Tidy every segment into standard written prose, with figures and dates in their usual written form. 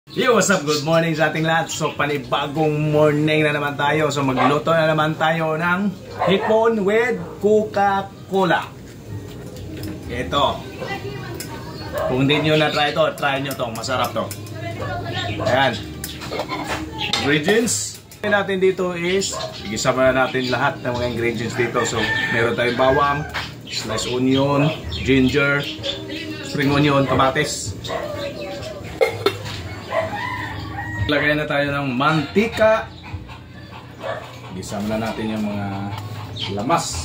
Yo, what's up? Good morning sa ating lahat. So, panibagong morning na naman tayo. So, magluto na naman tayo ng hipon with Coca-Cola. Ito. Kung hindi nyo na-try ito, try nyo to. Masarap to. Ayan. Ingredients natin dito is, igisama na natin lahat ng mga ingredients dito. So, meron tayong bawang, sliced onion, ginger, spring onion, kamatis. Lagay na tayo ng mantika. Igisama na natin yung mga lamas.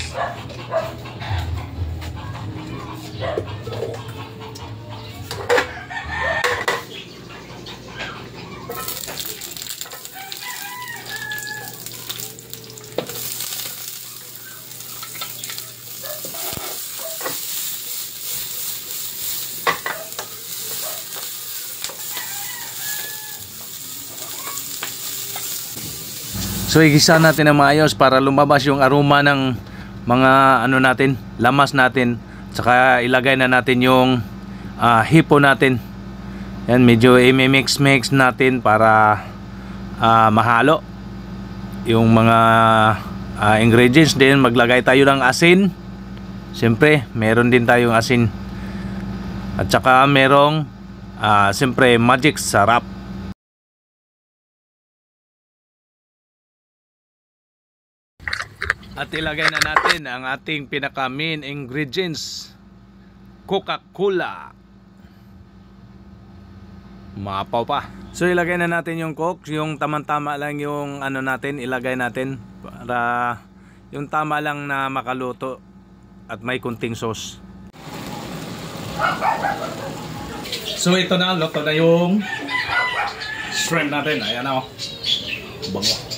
So igisa natin ng maayos para lumabas yung aroma ng mga natin, lamas natin. Saka ilagay na natin yung hipon natin. Yan, medyo i-mix natin para mahalo yung mga ingredients din. Maglagay tayo ng asin. Siyempre, meron din tayong asin. At saka merong siyempre magic sarap. At ilagay na natin ang ating pinaka main ingredients, Coca-Cola. Mapaw pa. So ilagay na natin yung Coke, yung tamang-tama lang yung natin, ilagay natin para yung tama lang na makaluto at may kunting sauce. So ito na, luto na yung shrimp natin. Ayan o. Bango.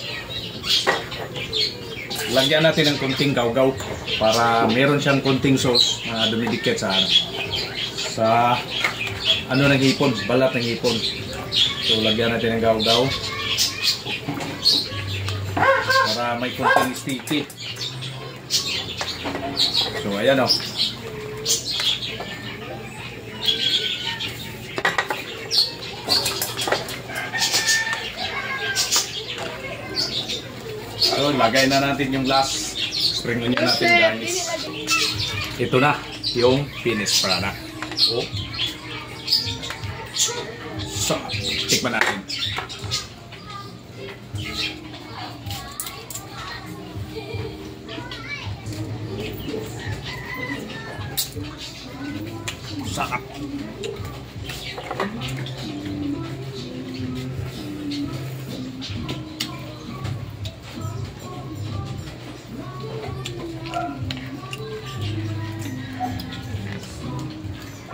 Lagyan natin ng konting gawgaw para meron siyang konting sauce na dumidikit sa ng hipon, balat ng hipon. So lagyan natin ng gawgaw para may konting sticky. So ayan o. So, lagay na natin yung last spring onion natin, guys. Ito na yung finished product. Oh. So, tikman natin. Sarap.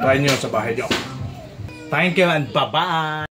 Try nyo sa bahay nyo. Thank you and bye-bye!